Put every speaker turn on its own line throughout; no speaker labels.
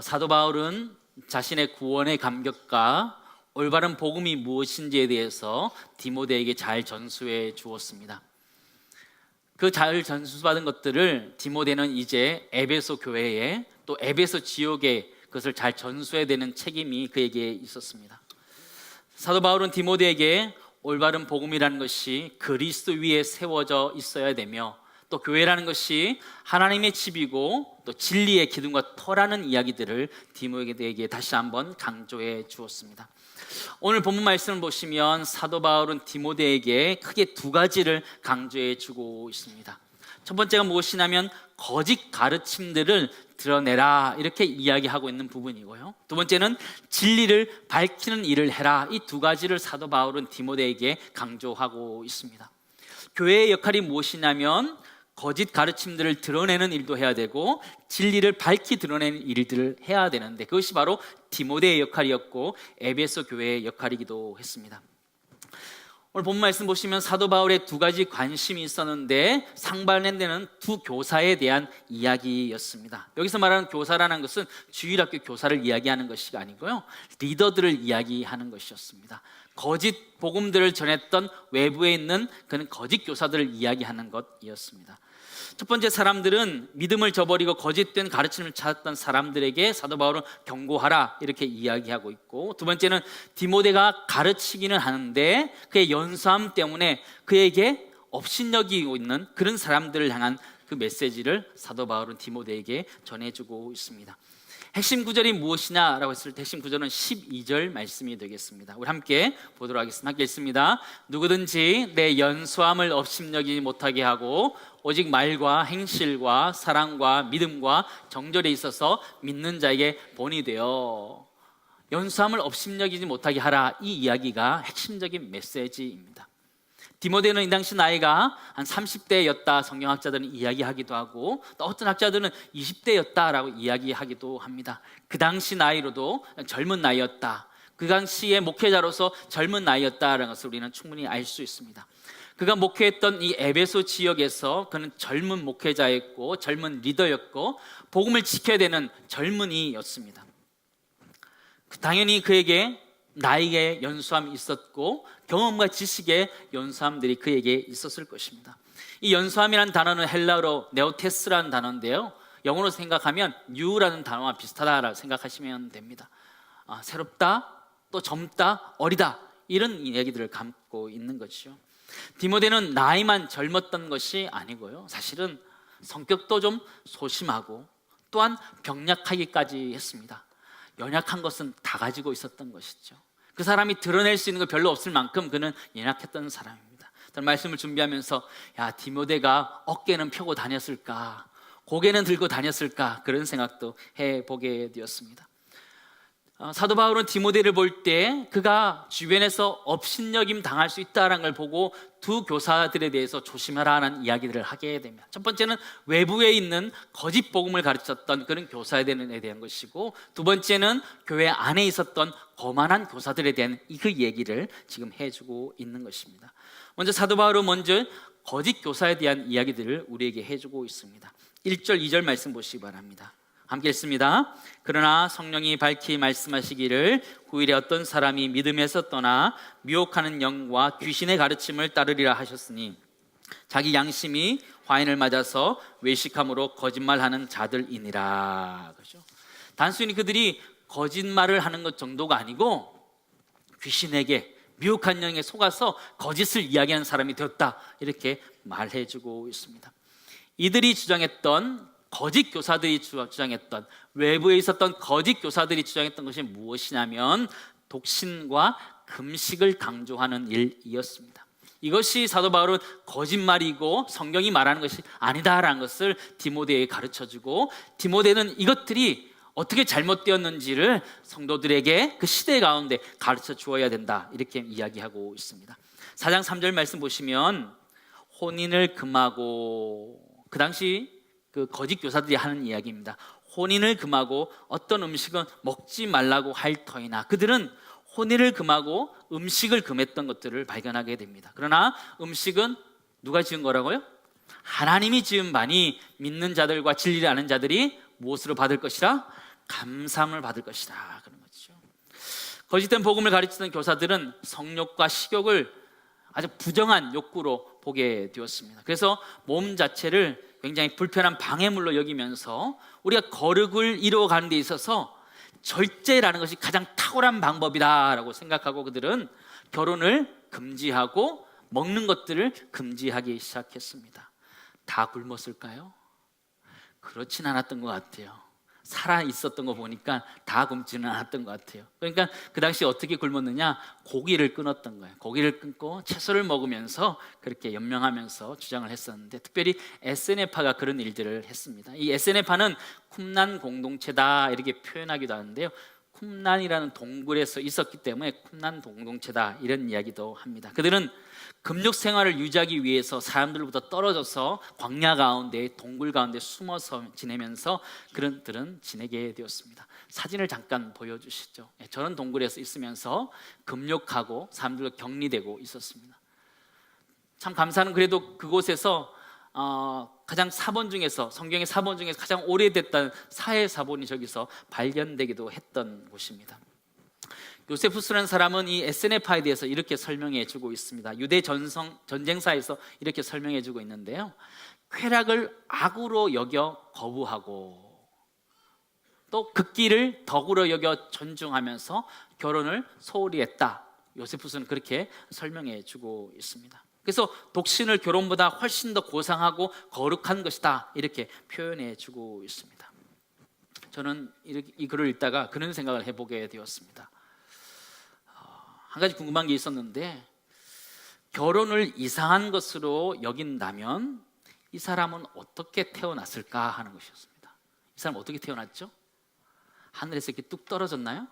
사도 바울은 자신의 구원의 감격과 올바른 복음이 무엇인지에 대해서 디모데에게 잘 전수해 주었습니다. 그 잘 전수받은 것들을 디모데는 이제 에베소 교회에 또 에베소 지역에 그것을 잘 전수해야 되는 책임이 그에게 있었습니다. 사도 바울은 디모데에게 올바른 복음이라는 것이 그리스도 위에 세워져 있어야 되며 또 교회라는 것이 하나님의 집이고 또 진리의 기둥과 터라는 이야기들을 디모데에게 다시 한번 강조해 주었습니다. 오늘 본문 말씀을 보시면 사도 바울은 디모데에게 크게 두 가지를 강조해 주고 있습니다. 첫 번째가 무엇이냐면 거짓 가르침들을 드러내라 이렇게 이야기하고 있는 부분이고요. 두 번째는 진리를 밝히는 일을 해라. 이 두 가지를 사도 바울은 디모데에게 강조하고 있습니다. 교회의 역할이 무엇이냐면 거짓 가르침들을 드러내는 일도 해야 되고 진리를 밝히 드러내는 일들을 해야 되는데 그것이 바로 디모데의 역할이었고 에베소 교회의 역할이기도 했습니다. 오늘 본문 말씀 보시면 사도 바울의 두 가지 관심이 있었는데 상반되는 두 교사에 대한 이야기였습니다. 여기서 말하는 교사라는 것은 주일학교 교사를 이야기하는 것이 아니고요, 리더들을 이야기하는 것이었습니다. 거짓 복음들을 전했던 외부에 있는 그런 거짓 교사들을 이야기하는 것이었습니다. 첫 번째 사람들은 믿음을 저버리고 거짓된 가르침을 찾았던 사람들에게 사도 바울은 경고하라 이렇게 이야기하고 있고, 두 번째는 디모데가 가르치기는 하는데 그의 연수함 때문에 그에게 업신여기고 있는 그런 사람들을 향한 그 메시지를 사도 바울은 디모데에게 전해주고 있습니다. 핵심 구절이 무엇이냐라고 했을 때 핵심 구절은 12절 말씀이 되겠습니다. 우리 함께 보도록 하겠습니다. 함께 읽습니다. 누구든지 내 연수함을 업신여기지 못하게 하고 오직 말과 행실과 사랑과 믿음과 정절에 있어서 믿는 자에게 본이 되어 연수함을 업신여기지 못하게 하라. 이 이야기가 핵심적인 메시지입니다. 디모데는 이 당시 나이가 한 30대였다 성경학자들은 이야기하기도 하고 또 어떤 학자들은 20대였다라고 이야기하기도 합니다. 그 당시 나이로도 젊은 나이였다, 그 당시의 목회자로서 젊은 나이였다라는 것을 우리는 충분히 알 수 있습니다. 그가 목회했던 이 에베소 지역에서 그는 젊은 목회자였고 젊은 리더였고 복음을 지켜야 되는 젊은이였습니다. 당연히 그에게 나이의 연수함이 있었고 경험과 지식의 연수함들이 그에게 있었을 것입니다. 이 연수함이라는 단어는 헬라어로 네오테스라는 단어인데요, 영어로 생각하면 new라는 단어와 비슷하다라고 생각하시면 됩니다. 새롭다, 또 젊다, 어리다 이런 얘기들을 담고 있는 것이죠. 디모데는 나이만 젊었던 것이 아니고요, 사실은 성격도 좀 소심하고 또한 병약하기까지 했습니다. 연약한 것은 다 가지고 있었던 것이죠. 그 사람이 드러낼 수 있는 거 별로 없을 만큼 그는 연약했던 사람입니다. 저는 말씀을 준비하면서 디모데가 어깨는 펴고 다녔을까, 고개는 들고 다녔을까 그런 생각도 해보게 되었습니다. 사도 바울은 디모데를 볼 때 그가 주변에서 업신여김 당할 수 있다는 걸 보고 두 교사들에 대해서 조심하라는 이야기들을 하게 됩니다. 첫 번째는 외부에 있는 거짓 복음을 가르쳤던 그런 교사에 대한 것이고, 두 번째는 교회 안에 있었던 거만한 교사들에 대한 그 얘기를 지금 해주고 있는 것입니다. 먼저 사도 바울은 거짓 교사에 대한 이야기들을 우리에게 해주고 있습니다. 1절 2절 말씀 보시기 바랍니다. 함께 읽습니다. 그러나 성령이 밝히 말씀하시기를 후일에 어떤 사람이 믿음에서 떠나 미혹하는 영과 귀신의 가르침을 따르리라 하셨으니 자기 양심이 화인을 맞아서 외식함으로 거짓말하는 자들이니라. 그렇죠? 단순히 그들이 거짓말을 하는 것 정도가 아니고 귀신에게, 미혹한 영에 속아서 거짓을 이야기하는 사람이 되었다 이렇게 말해주고 있습니다. 이들이 주장했던 거짓 교사들이 주장했던, 외부에 있었던 거짓 교사들이 주장했던 것이 무엇이냐면 독신과 금식을 강조하는 일이었습니다. 이것이 사도 바울은 거짓말이고 성경이 말하는 것이 아니다라는 것을 디모데에게 가르쳐주고, 디모데는 이것들이 어떻게 잘못되었는지를 성도들에게 그 시대 가운데 가르쳐 주어야 된다 이렇게 이야기하고 있습니다. 4장 3절 말씀 보시면 혼인을 금하고, 그 당시 그 거짓 교사들이 하는 이야기입니다. 혼인을 금하고 어떤 음식은 먹지 말라고 할 터이나, 그들은 혼인을 금하고 음식을 금했던 것들을 발견하게 됩니다. 그러나 음식은 누가 지은 거라고요? 하나님이 지은 바니 믿는 자들과 진리를 아는 자들이 무엇으로 받을 것이라? 감사함을 받을 것이다 그런 거죠. 거짓된 복음을 가르치던 교사들은 성욕과 식욕을 아주 부정한 욕구로 보게 되었습니다. 그래서 몸 자체를 굉장히 불편한 방해물로 여기면서 우리가 거룩을 이루어가는 데 있어서 절제라는 것이 가장 탁월한 방법이다라고 생각하고 그들은 결혼을 금지하고 먹는 것들을 금지하기 시작했습니다. 다 굶었을까요? 그렇진 않았던 것 같아요. 살아 있었던 거 보니까 다 굶지는 않았던 것 같아요. 그러니까 그 당시 어떻게 굶었느냐, 고기를 끊었던 거예요. 고기를 끊고 채소를 먹으면서 그렇게 연명하면서 주장을 했었는데, 특별히 SNF파가 그런 일들을 했습니다. 이 SNF파는 쿰난 공동체다 이렇게 표현하기도 하는데요, 쿰난이라는 동굴에서 있었기 때문에 쿰난 공동체다 이런 이야기도 합니다. 그들은 금욕 생활을 유지하기 위해서 사람들로부터 떨어져서 광야 가운데, 동굴 가운데 숨어서 지내면서 그들은 지내게 되었습니다. 사진을 잠깐 보여주시죠. 저런 동굴에서 있으면서 금욕하고 사람들과 격리되고 있었습니다. 참 감사는 그래도 그곳에서 가장 사본 중에서, 성경의 사본 중에서 가장 오래됐던 사회 사본이 저기서 발견되기도 했던 곳입니다. 요세푸스라는 사람은 이 SNF파에 대해서 이렇게 설명해 주고 있습니다. 유대 전쟁사에서 이렇게 설명해 주고 있는데요, 쾌락을 악으로 여겨 거부하고 또 극기를 덕으로 여겨 존중하면서 결혼을 소홀히 했다. 요세푸스는 그렇게 설명해 주고 있습니다. 그래서 독신을 결혼보다 훨씬 더 고상하고 거룩한 것이다 이렇게 표현해 주고 있습니다. 저는 이 글을 읽다가 그런 생각을 해보게 되었습니다. 한 가지 궁금한 게 있었는데, 결혼을 이상한 것으로 여긴다면 이 사람은 어떻게 태어났을까 하는 것이었습니다. 이 사람은 어떻게 태어났죠? 하늘에서 이렇게 뚝 떨어졌나요?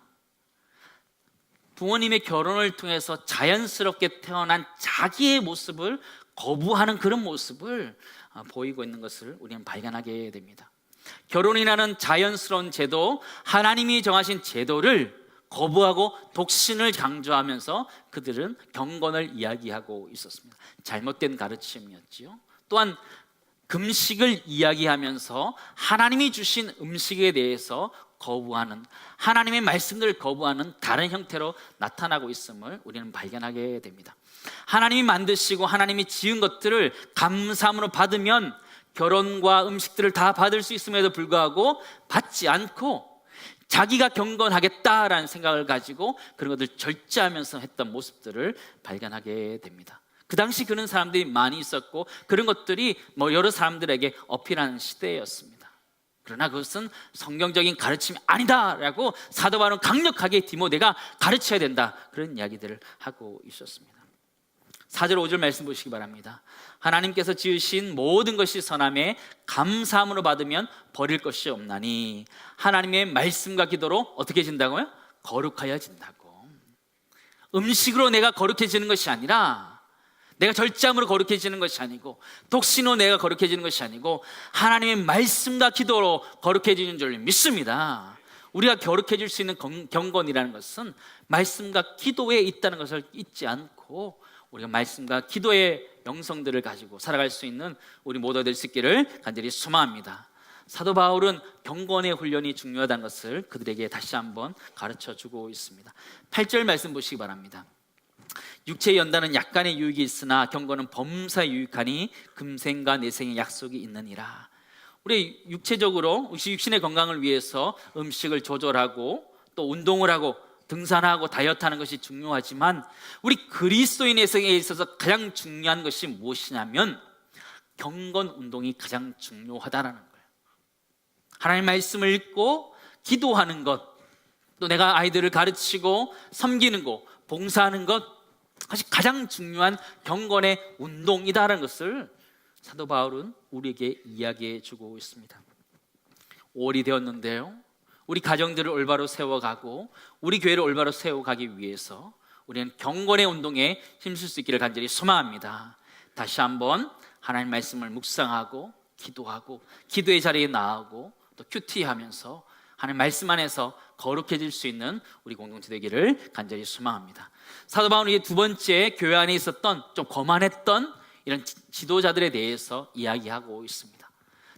부모님의 결혼을 통해서 자연스럽게 태어난 자기의 모습을 거부하는 그런 모습을 보이고 있는 것을 우리는 발견하게 됩니다. 결혼이라는 자연스러운 제도, 하나님이 정하신 제도를 거부하고 독신을 강조하면서 그들은 경건을 이야기하고 있었습니다. 잘못된 가르침이었지요. 또한 금식을 이야기하면서 하나님이 주신 음식에 대해서 거부하는, 하나님의 말씀들을 거부하는 다른 형태로 나타나고 있음을 우리는 발견하게 됩니다. 하나님이 만드시고 하나님이 지은 것들을 감사함으로 받으면 결혼과 음식들을 다 받을 수 있음에도 불구하고 받지 않고 자기가 경건하겠다라는 생각을 가지고 그런 것들을 절제하면서 했던 모습들을 발견하게 됩니다. 그 당시 그런 사람들이 많이 있었고 그런 것들이 여러 사람들에게 어필하는 시대였습니다. 그러나 그것은 성경적인 가르침이 아니다라고 사도 바울은 강력하게 디모데가 가르쳐야 된다, 그런 이야기들을 하고 있었습니다. 4절 5절 말씀 보시기 바랍니다. 하나님께서 지으신 모든 것이 선함에 감사함으로 받으면 버릴 것이 없나니 하나님의 말씀과 기도로 어떻게 진다고요? 거룩하여진다고. 음식으로 내가 거룩해지는 것이 아니라, 내가 절제함으로 거룩해지는 것이 아니고, 독신으로 내가 거룩해지는 것이 아니고 하나님의 말씀과 기도로 거룩해지는 줄 믿습니다. 우리가 거룩해질 수 있는 경건이라는 것은 말씀과 기도에 있다는 것을 잊지 않고 우리가 말씀과 기도의 영성들을 가지고 살아갈 수 있는 우리 모두가 될 수 있기를 간절히 소망합니다. 사도 바울은 경건의 훈련이 중요하다는 것을 그들에게 다시 한번 가르쳐주고 있습니다. 8절 말씀 보시기 바랍니다. 육체의 연단은 약간의 유익이 있으나 경건은 범사에 유익하니 금생과 내생의 약속이 있느니라. 우리 육체적으로 육신의 건강을 위해서 음식을 조절하고 또 운동을 하고 등산하고 다이어트하는 것이 중요하지만 우리 그리스도인에게 있어서 가장 중요한 것이 무엇이냐면 경건 운동이 가장 중요하다는 거예요. 하나님의 말씀을 읽고 기도하는 것, 또 내가 아이들을 가르치고 섬기는 것, 봉사하는 것, 그것이 가장 중요한 경건의 운동이다라는 것을 사도 바울은 우리에게 이야기해 주고 있습니다. 5월이 되었는데요, 우리 가정들을 올바로 세워가고 우리 교회를 올바로 세워가기 위해서 우리는 경건의 운동에 힘쓸 수 있기를 간절히 소망합니다. 다시 한번 하나님 말씀을 묵상하고 기도하고 기도의 자리에 나아가고 또 큐티하면서 하나님 말씀 안에서 거룩해질 수 있는 우리 공동체 되기를 간절히 소망합니다. 사도 바울은 두 번째 교회 안에 있었던 좀 거만했던 이런 지도자들에 대해서 이야기하고 있습니다.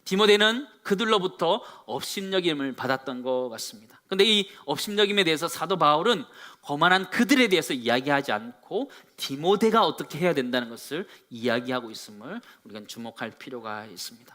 디모데는 그들로부터 업신여김을 받았던 것 같습니다. 그런데 이 업신여김에 대해서 사도 바울은 거만한 그들에 대해서 이야기하지 않고 디모데가 어떻게 해야 된다는 것을 이야기하고 있음을 우리가 주목할 필요가 있습니다.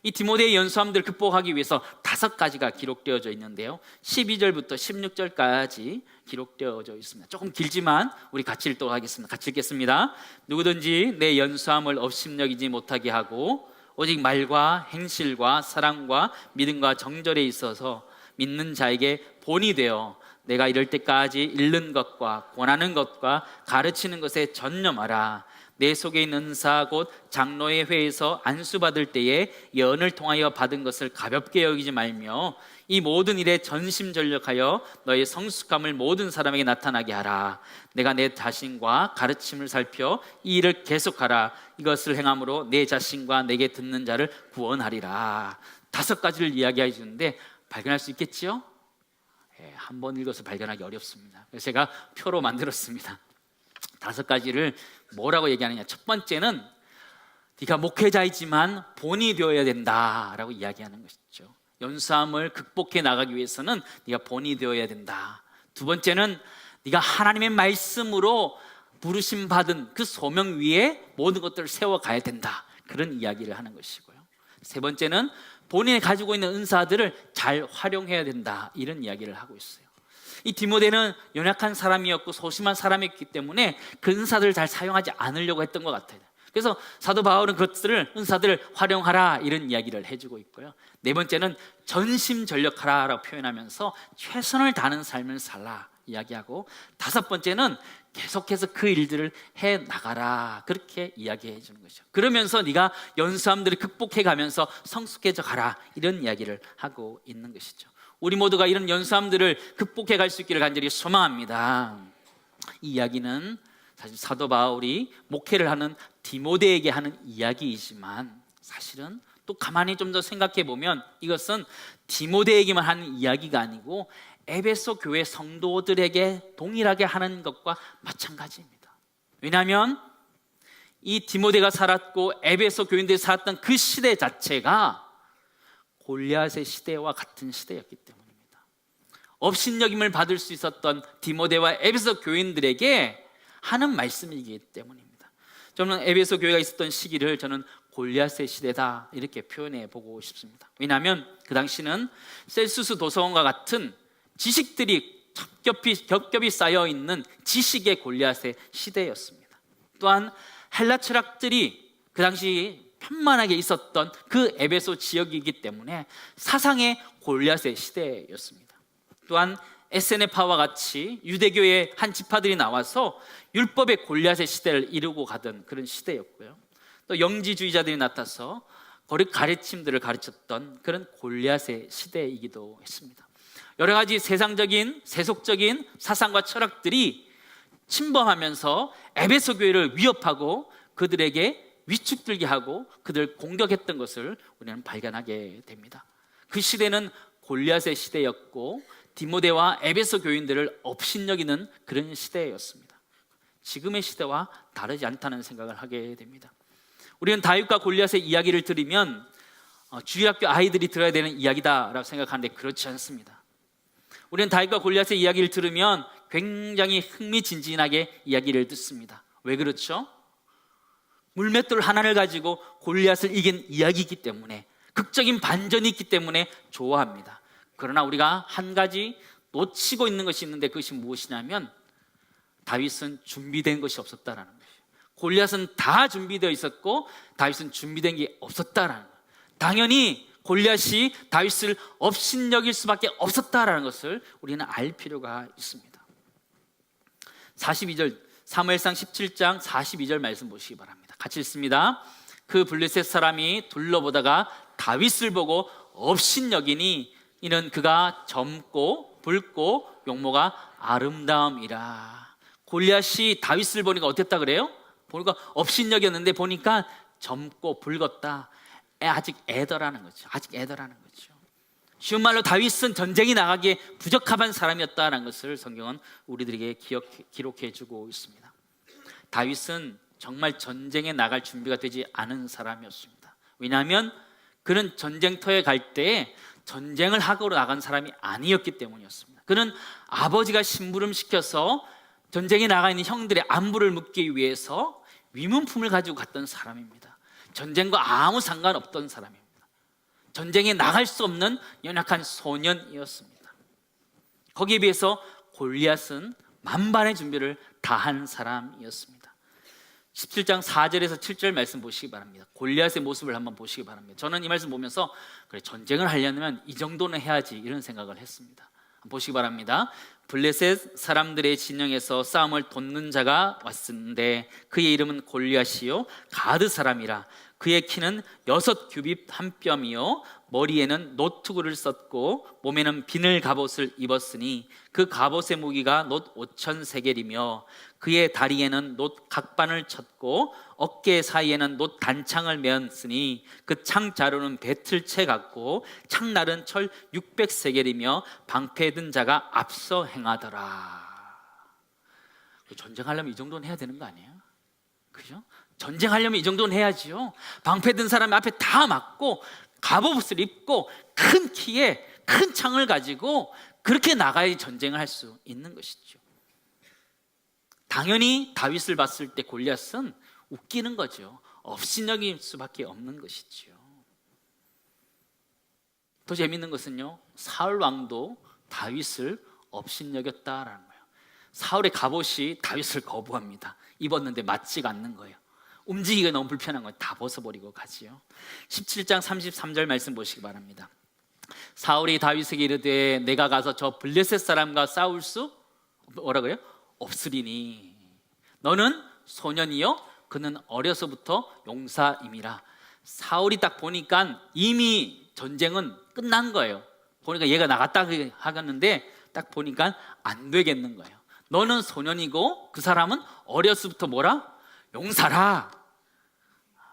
이 디모데의 연수함들을 극복하기 위해서 5가지가 기록되어져 있는데요, 12절부터 16절까지 기록되어져 있습니다. 조금 길지만 우리 같이 읽도록 하겠습니다. 같이 읽겠습니다. 누구든지 내 연수함을 업신여기지 못하게 하고 오직 말과 행실과 사랑과 믿음과 정절에 있어서 믿는 자에게 본이 되어 내가 이럴 때까지 잃는 것과 권하는 것과 가르치는 것에 전념하라. 내 속에 있는 은사 곧 장로의 회에서 안수받을 때에 예언을 통하여 받은 것을 가볍게 여기지 말며 이 모든 일에 전심전력하여 너의 성숙함을 모든 사람에게 나타나게 하라. 내가 내 자신과 가르침을 살펴 이 일을 계속하라. 이것을 행함으로 내 자신과 내게 듣는 자를 구원하리라. 5가지를 이야기해 주는데 발견할 수 있겠지요? 한 번 읽어서 발견하기 어렵습니다. 그래서 제가 표로 만들었습니다. 5가지를 뭐라고 얘기하느냐. 첫 번째는 네가 목회자이지만 본이 되어야 된다라고 이야기하는 것이죠. 연수함을 극복해 나가기 위해서는 네가 본이 되어야 된다. 두 번째는 네가 하나님의 말씀으로 부르심 받은 그 소명 위에 모든 것들을 세워가야 된다. 그런 이야기를 하는 것이고요. 세 번째는 본인이 가지고 있는 은사들을 잘 활용해야 된다. 이런 이야기를 하고 있어요. 이 디모데는 연약한 사람이었고 소심한 사람이었기 때문에 그 은사들을 잘 사용하지 않으려고 했던 것 같아요. 그래서 사도 바울은 그것들을, 은사들을 활용하라 이런 이야기를 해주고 있고요. 네 번째는 전심전력하라라고 표현하면서 최선을 다하는 삶을 살라 이야기하고, 5번째는 계속해서 그 일들을 해 나가라 그렇게 이야기해 주는 거죠. 그러면서 네가 연수함들을 극복해 가면서 성숙해져 가라 이런 이야기를 하고 있는 것이죠. 우리 모두가 이런 연수함들을 극복해 갈 수 있기를 간절히 소망합니다. 이 이야기는 사실 사도 바울이 목회를 하는 디모데에게 하는 이야기이지만 사실은 또 가만히 좀 더 생각해 보면 이것은 디모데에게만 하는 이야기가 아니고 에베소 교회 성도들에게 동일하게 하는 것과 마찬가지입니다. 왜냐하면 이 디모데가 살았고 에베소 교인들이 살았던 그 시대 자체가 골리앗의 시대와 같은 시대였기 때문입니다. 업신여김을 받을 수 있었던 디모데와 에베소 교인들에게 하는 말씀이기 때문입니다. 저는 에베소 교회가 있었던 시기를 저는 골리앗의 시대다 이렇게 표현해 보고 싶습니다. 왜냐하면 그 당시는 셀수스 도서관과 같은 지식들이 겹겹이 쌓여 있는 지식의 골리앗의 시대였습니다. 또한 헬라 철학들이 그 당시 편만하게 있었던 그 에베소 지역이기 때문에 사상의 골리앗의 시대였습니다. 또한 에세네파와 같이 유대교의 한 지파들이 나와서 율법의 골리앗의 시대를 이루고 가던 그런 시대였고요. 또 영지주의자들이 나타서 거룩 가르침들을 가르쳤던 그런 골리앗의 시대이기도 했습니다. 여러 가지 세상적인 세속적인 사상과 철학들이 침범하면서 에베소 교회를 위협하고 그들에게 위축들게 하고 그들을 공격했던 것을 우리는 발견하게 됩니다. 그 시대는 골리앗의 시대였고 디모데와 에베소 교인들을 업신여기는 그런 시대였습니다. 지금의 시대와 다르지 않다는 생각을 하게 됩니다. 우리는 다윗과 골리앗의 이야기를 들으면 주일학교 아이들이 들어야 되는 이야기다라고 생각하는데 그렇지 않습니다. 우리는 다윗과 골리앗의 이야기를 들으면 굉장히 흥미진진하게 이야기를 듣습니다. 왜 그렇죠? 물맷돌 하나를 가지고 골리앗을 이긴 이야기이기 때문에, 극적인 반전이 있기 때문에 좋아합니다. 그러나 우리가 한 가지 놓치고 있는 것이 있는데 그것이 무엇이냐면 다윗은 준비된 것이 없었다라는 것이에요. 골리앗은 다 준비되어 있었고 다윗은 준비된 게 없었다라는 거예요. 당연히 골리앗이 다윗을 업신여길 수밖에 없었다라는 것을 우리는 알 필요가 있습니다. 42절 사무엘상 17장 42절 말씀 보시기 바랍니다. 같이 읽습니다. 그 블레셋 사람이 둘러보다가 다윗을 보고 업신여기니 이는 그가 젊고 붉고 용모가 아름다움이라. 골리앗이 다윗을 보니까 어땠다 그래요? 보니까 업신여겼는데 보니까 젊고 붉었다. 아직 애더라는 거죠. 아직 애더라는 거죠. 쉬운 말로 다윗은 전쟁이 나가기에 부적합한 사람이었다는 것을 성경은 우리들에게 기록해 주고 있습니다. 다윗은 정말 전쟁에 나갈 준비가 되지 않은 사람이었습니다. 왜냐하면 그는 전쟁터에 갈 때 전쟁을 하고 나간 사람이 아니었기 때문이었습니다. 그는 아버지가 심부름시켜서 전쟁에 나가 있는 형들의 안부를 묻기 위해서 위문품을 가지고 갔던 사람입니다. 전쟁과 아무 상관없던 사람입니다. 전쟁에 나갈 수 없는 연약한 소년이었습니다. 거기에 비해서 골리앗은 만반의 준비를 다한 사람이었습니다. 17장 4절에서 7절 말씀 보시기 바랍니다. 골리앗의 모습을 한번 보시기 바랍니다. 저는 이 말씀 보면서 그래, 전쟁을 하려면 이 정도는 해야지 이런 생각을 했습니다. 한번 보시기 바랍니다. 블레셋 사람들의 진영에서 싸움을 돕는 자가 왔는데 그의 이름은 골리앗이요 가드 사람이라. 그의 키는 6규빗 한 뼘이요 머리에는 노투구를 썼고 몸에는 비늘 갑옷을 입었으니 그 갑옷의 무기가 놋 5천 세겔이며 그의 다리에는 놋 각반을 쳤고 어깨 사이에는 놋 단창을 메었으니 그 창 자루는 배틀채 같고 창날은 철 600세겔이며 방패에 든 자가 앞서 행하더라. 전쟁하려면 이 정도는 해야 되는 거 아니에요? 그죠? 전쟁하려면 이 정도는 해야지요. 방패 든 사람이 앞에 다 맞고 갑옷을 입고 큰 키에 큰 창을 가지고 그렇게 나가야 전쟁을 할 수 있는 것이죠. 당연히 다윗을 봤을 때 골리앗은 웃기는 거죠. 업신여길 수밖에 없는 것이죠. 더 재밌는 것은요, 사울 왕도 다윗을 업신여겼다라는 거예요. 사울의 갑옷이 다윗을 거부합니다. 입었는데 맞지가 않는 거예요. 움직이기가 너무 불편한 거예요. 다 벗어버리고 가지요. 17장 33절 말씀 보시기 바랍니다. 사울이 다윗에게 이르되 내가 가서 저 블레셋 사람과 싸울 수 뭐라고요? 없으리니 너는 소년이요 그는 어려서부터 용사임이라. 사울이 딱 보니까 이미 전쟁은 끝난 거예요. 보니까 얘가 나갔다 하겠는데 딱 보니까 안 되겠는 거예요. 너는 소년이고 그 사람은 어려서부터 뭐라? 용사라.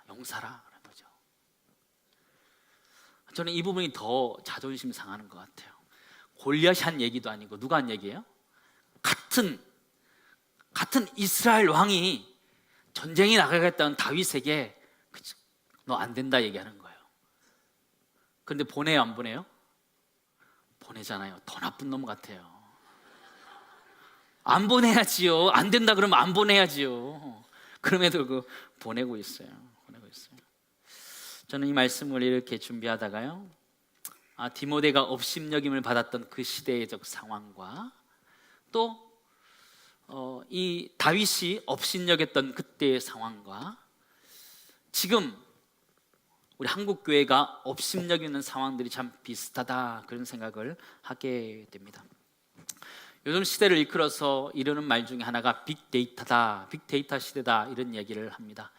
용사라 그런 거죠. 저는 이 부분이 더 자존심 상하는 것 같아요. 골리앗이 한 얘기도 아니고 누가 한 얘기예요? 같은 이스라엘 왕이 전쟁에 나가겠다는 다윗에게 너 안 된다 얘기하는 거예요. 그런데 보내요 안 보내요? 보내잖아요. 더 나쁜 놈 같아요. 안 보내야지요. 안 된다 그러면 안 보내야지요. 그럼에도 보내고 있어요. 저는 이 말씀을 이렇게 준비하다가요, 디모데가 업신여김을 받았던 그 시대적 상황과 또 이 다윗이 업신여겼던 그때의 상황과 지금 우리 한국 교회가 업신여기는 상황들이 참 비슷하다 그런 생각을 하게 됩니다. 요즘 시대를 이끌어서 이르는 말 중에 하나가 빅데이터다, 빅데이터 시대다 이런 얘기를 합니다.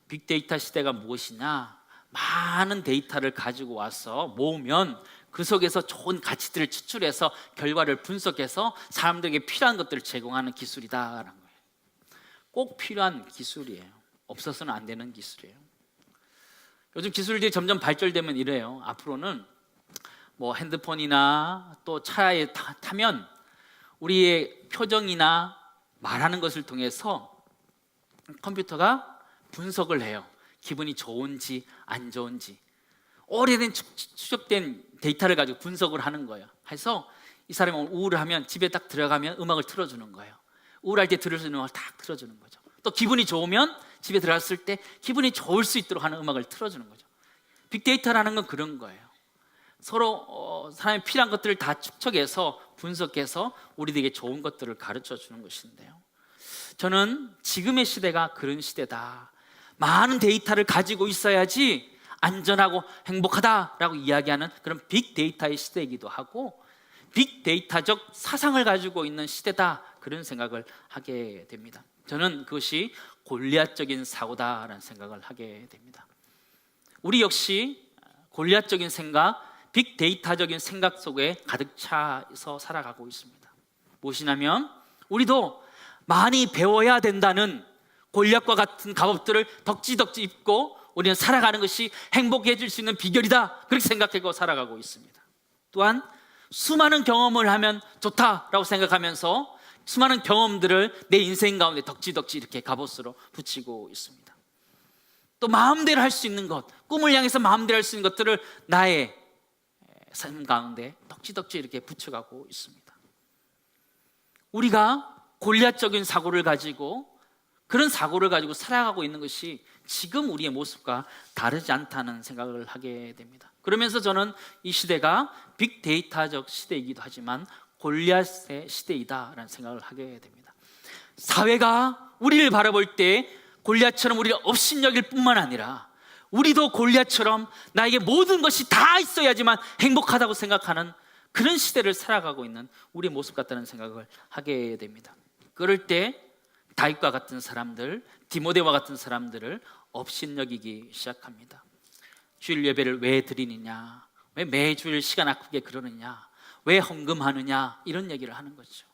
빅데이터 시대가 무엇이냐? 많은 데이터를 가지고 와서 모으면 그 속에서 좋은 가치들을 추출해서 결과를 분석해서 사람들에게 필요한 것들을 제공하는 기술이다라는 거예요. 꼭 필요한 기술이에요. 없어서는 안 되는 기술이에요. 요즘 기술들이 점점 발전되면 이래요. 앞으로는 뭐 핸드폰이나 또 차에 타면 우리의 표정이나 말하는 것을 통해서 컴퓨터가 분석을 해요. 기분이 좋은지 안 좋은지 오래된 추적된 데이터를 가지고 분석을 하는 거예요. 해서 이 사람이 우울하면 집에 딱 들어가면 음악을 틀어주는 거예요. 우울할 때 들을 수 있는 음악을 딱 틀어주는 거죠. 또 기분이 좋으면 집에 들어갔을 때 기분이 좋을 수 있도록 하는 음악을 틀어주는 거죠. 빅데이터라는 건 그런 거예요. 서로 사람이 필요한 것들을 다 축적해서 분석해서 우리들에게 좋은 것들을 가르쳐 주는 것인데요, 저는 지금의 시대가 그런 시대다. 많은 데이터를 가지고 있어야지 안전하고 행복하다라고 이야기하는 그런 빅데이터의 시대이기도 하고 빅데이터적 사상을 가지고 있는 시대다 그런 생각을 하게 됩니다. 저는 그것이 골리앗적인 사고다라는 생각을 하게 됩니다. 우리 역시 골리앗적인 생각, 빅데이터적인 생각 속에 가득 차서 살아가고 있습니다. 무엇이냐면 우리도 많이 배워야 된다는 골리앗과 같은 갑옷들을 덕지덕지 입고 우리는 살아가는 것이 행복해질 수 있는 비결이다 그렇게 생각하고 살아가고 있습니다. 또한 수많은 경험을 하면 좋다라고 생각하면서 수많은 경험들을 내 인생 가운데 덕지덕지 이렇게 갑옷으로 붙이고 있습니다. 또 마음대로 할 수 있는 것, 꿈을 향해서 마음대로 할 수 있는 것들을 나의 삶 가운데 덕지덕지 이렇게 붙여가고 있습니다. 우리가 골리앗적인 사고를 가지고, 그런 사고를 가지고 살아가고 있는 것이 지금 우리의 모습과 다르지 않다는 생각을 하게 됩니다. 그러면서 저는 이 시대가 빅데이터적 시대이기도 하지만 골리앗의 시대이다라는 생각을 하게 됩니다. 사회가 우리를 바라볼 때 골리앗처럼 우리를 업신여길 뿐만 아니라 우리도 골리앗처럼 나에게 모든 것이 다 있어야지만 행복하다고 생각하는 그런 시대를 살아가고 있는 우리의 모습 같다는 생각을 하게 됩니다. 그럴 때 다윗과 같은 사람들, 디모데와 같은 사람들을 업신여기기 시작합니다. 주일 예배를 왜 드리느냐, 왜 매주일 시간 아끼게 그러느냐, 왜 헌금하느냐, 이런 얘기를 하는 거죠.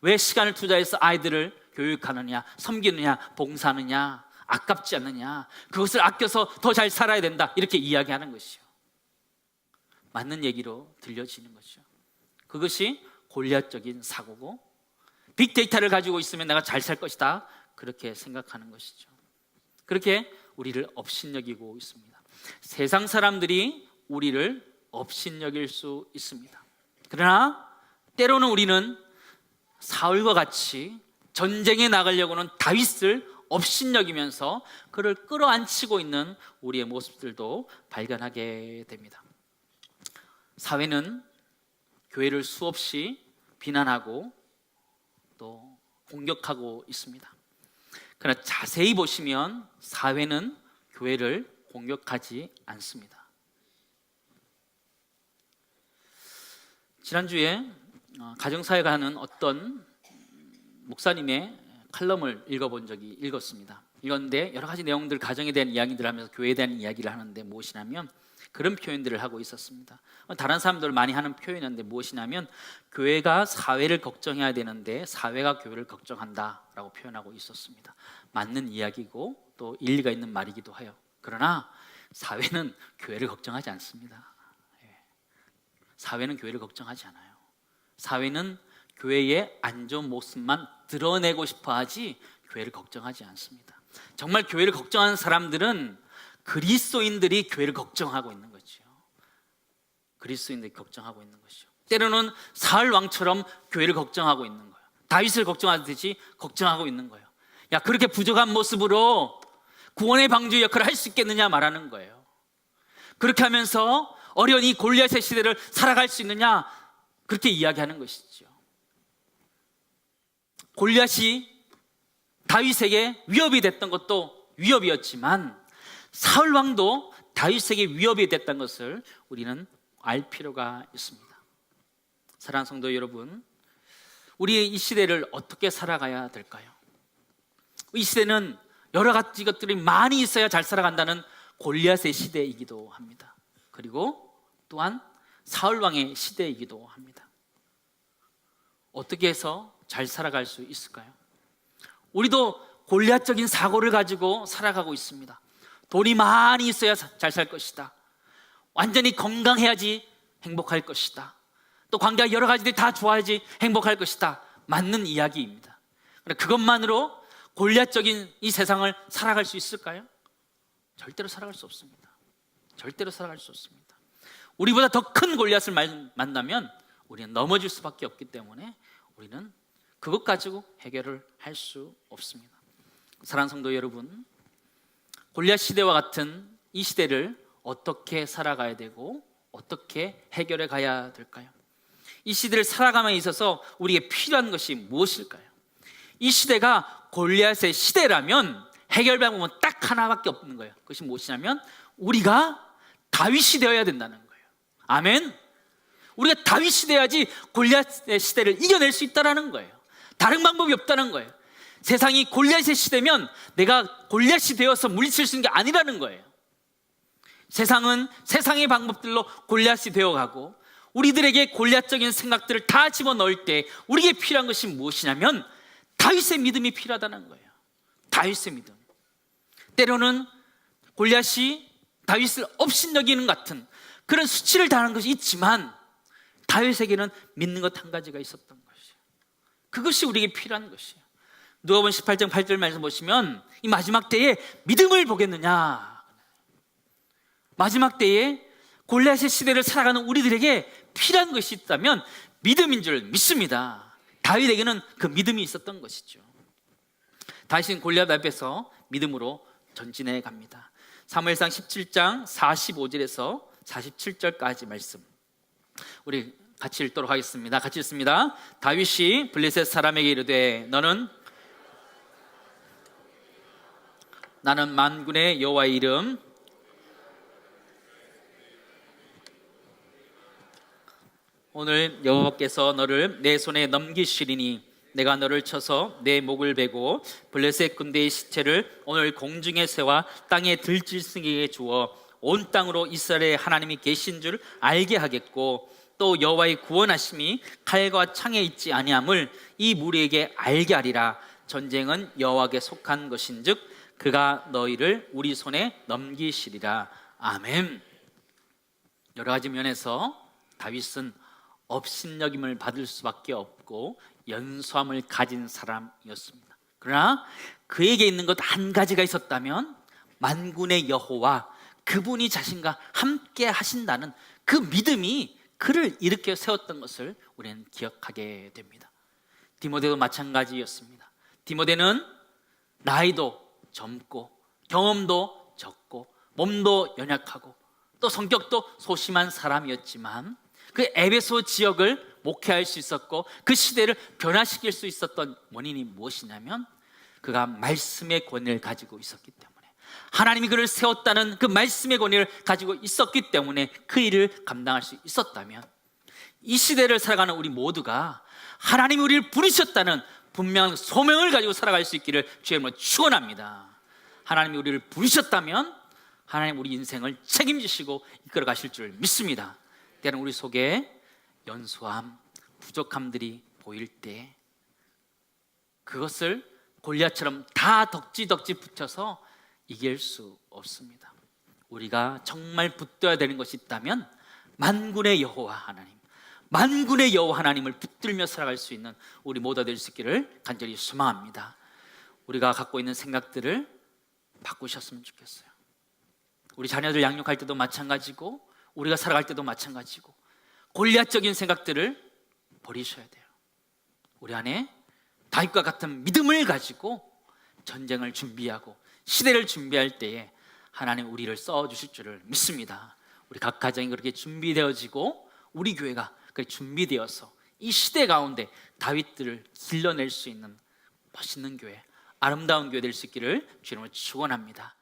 왜 시간을 투자해서 아이들을 교육하느냐, 섬기느냐, 봉사하느냐, 아깝지 않느냐, 그것을 아껴서 더 잘 살아야 된다, 이렇게 이야기하는 것이죠. 맞는 얘기로 들려지는 거죠. 그것이 골리앗적인 사고고, 빅데이터를 가지고 있으면 내가 잘 살 것이다, 그렇게 생각하는 것이죠. 그렇게 우리를 업신여기고 있습니다. 세상 사람들이 우리를 업신여길 수 있습니다. 그러나 때로는 우리는 사울과 같이 전쟁에 나가려고는 다윗을 업신여기면서 그를 끌어안치고 있는 우리의 모습들도 발견하게 됩니다. 사회는 교회를 수없이 비난하고 또 공격하고 있습니다. 그러나 자세히 보시면 사회는 교회를 공격하지 않습니다. 지난주에 가정사회가 하는 어떤 목사님의 칼럼을 읽었습니다. 읽었는데 여러 가지 내용들, 가정에 대한 이야기들을 하면서 교회에 대한 이야기를 하는데 무엇이냐면 그런 표현들을 하고 있었습니다. 다른 사람들 많이 하는 표현인데 무엇이냐면 교회가 사회를 걱정해야 되는데 사회가 교회를 걱정한다라고 표현하고 있었습니다. 맞는 이야기고 또 일리가 있는 말이기도 해요. 그러나 사회는 교회를 걱정하지 않습니다. 사회는 교회를 걱정하지 않아요. 사회는 교회의 안 좋은 모습만 드러내고 싶어 하지 교회를 걱정하지 않습니다. 정말 교회를 걱정하는 사람들은 그리스도인들이 교회를 걱정하고 있는 거죠. 그리스도인들이 걱정하고 있는 것이죠. 때로는 사울 왕처럼 교회를 걱정하고 있는 거예요. 다윗을 걱정하듯이 걱정하고 있는 거예요. 야, 그렇게 부족한 모습으로 구원의 방주 역할을 할 수 있겠느냐 말하는 거예요. 그렇게 하면서 어려운 이 골리앗의 시대를 살아갈 수 있느냐, 그렇게 이야기하는 것이죠. 골리앗이 다윗에게 위협이 됐던 것도 위협이었지만 사울 왕도 다윗에게 위협이 됐던 것을 우리는 알 필요가 있습니다. 사랑하는 성도 여러분, 우리의 이 시대를 어떻게 살아가야 될까요? 이 시대는 여러 가지 것들이 많이 있어야 잘 살아간다는 골리앗의 시대이기도 합니다. 그리고 또한 사울 왕의 시대이기도 합니다. 어떻게 해서 잘 살아갈 수 있을까요? 우리도 골리앗적인 사고를 가지고 살아가고 있습니다. 돈이 많이 있어야 잘 살 것이다. 완전히 건강해야지 행복할 것이다. 또 관계가 여러 가지들이 다 좋아야지 행복할 것이다. 맞는 이야기입니다. 그런데 그것만으로 골리앗적인 이 세상을 살아갈 수 있을까요? 절대로 살아갈 수 없습니다. 절대로 살아갈 수 없습니다. 우리보다 더 큰 골리앗을 만나면 우리는 넘어질 수밖에 없기 때문에 우리는 그것 가지고 해결을 할 수 없습니다. 사랑하는 성도 여러분, 골리앗 시대와 같은 이 시대를 어떻게 살아가야 되고 어떻게 해결해 가야 될까요? 이 시대를 살아감에 있어서 우리에게 필요한 것이 무엇일까요? 이 시대가 골리앗의 시대라면 해결 방법은 딱 하나밖에 없는 거예요. 그것이 무엇이냐면 우리가 다윗이 되어야 된다는 거예요. 아멘. 우리가 다윗이 돼야지 골리앗의 시대를 이겨낼 수 있다는 거예요. 다른 방법이 없다는 거예요. 세상이 골리앗의 시대면 내가 골리앗이 되어서 물리칠 수 있는 게 아니라는 거예요. 세상은 세상의 방법들로 골리앗이 되어가고 우리들에게 골리앗적인 생각들을 다 집어넣을 때 우리에게 필요한 것이 무엇이냐면 다윗의 믿음이 필요하다는 거예요. 다윗의 믿음. 때로는 골리앗이 다윗을 업신여기는 같은 그런 수치를 당하는 것이 있지만 다윗에게는 믿는 것 한 가지가 있었던 것이에요. 그것이 우리에게 필요한 것이에요. 누가복음 18장 8절 말씀 보시면 이 마지막 때에 믿음을 보겠느냐, 마지막 때에 골리앗의 시대를 살아가는 우리들에게 필요한 것이 있다면 믿음인 줄 믿습니다. 다윗에게는 그 믿음이 있었던 것이죠. 다윗은 골리앗 앞에서 믿음으로 전진해 갑니다. 사무엘상 17장 45절에서 47절까지 말씀 우리 같이 읽도록 하겠습니다. 같이 읽습니다. 다윗이 블레셋 사람에게 이르되 나는 만군의 여호와의 이름 오늘 여호와께서 너를 내 손에 넘기시리니 내가 너를 쳐서 내 목을 베고 블레셋 군대의 시체를 오늘 공중에 세워 땅에 들짐승에게 주어 온 땅으로 이스라엘의 하나님이 계신 줄 알게 하겠고 또 여호와의 구원하심이 칼과 창에 있지 아니함을 이 무리에게 알게 하리라. 전쟁은 여호와께 속한 것인즉 그가 너희를 우리 손에 넘기시리라. 아멘. 여러 가지 면에서 다윗은 업신여김을 받을 수밖에 없고 연소함을 가진 사람이었습니다. 그러나 그에게 있는 것 한 가지가 있었다면 만군의 여호와 그분이 자신과 함께 하신다는 그 믿음이 그를 일으켜 세웠던 것을 우리는 기억하게 됩니다. 디모데도 마찬가지였습니다. 디모데는 나이도 젊고 경험도 적고 몸도 연약하고 또 성격도 소심한 사람이었지만 그 에베소 지역을 목회할 수 있었고 그 시대를 변화시킬 수 있었던 원인이 무엇이냐면 그가 말씀의 권위를 가지고 있었기 때문에 하나님이 그를 세웠다는 그 말씀의 권위를 가지고 있었기 때문에 그 일을 감당할 수 있었다면 이 시대를 살아가는 우리 모두가 하나님이 우리를 부르셨다는 분명한 소명을 가지고 살아갈 수 있기를 주의 이름으로 축원합니다. 하나님이 우리를 부르셨다면 하나님 우리 인생을 책임지시고 이끌어 가실 줄 믿습니다. 때는 우리 속에 연소함, 부족함들이 보일 때 그것을 골리앗처럼 다 덕지 붙여서 이길 수 없습니다. 우리가 정말 붙들어야 되는 것이 있다면 만군의 여호와 하나님, 만군의 여호와 하나님을 붙들며 살아갈 수 있는 우리 모두가 될 수 있기를 간절히 소망합니다. 우리가 갖고 있는 생각들을 바꾸셨으면 좋겠어요. 우리 자녀들 양육할 때도 마찬가지고 우리가 살아갈 때도 마찬가지고 골리앗적인 생각들을 버리셔야 돼요. 우리 안에 다윗과 같은 믿음을 가지고 전쟁을 준비하고 시대를 준비할 때에 하나님 우리를 써주실 줄을 믿습니다. 우리 각 가정이 그렇게 준비되어지고 우리 교회가 그렇게 준비되어서 이 시대 가운데 다윗들을 길러낼 수 있는 멋있는 교회, 아름다운 교회 될 수 있기를 주님을 축원합니다.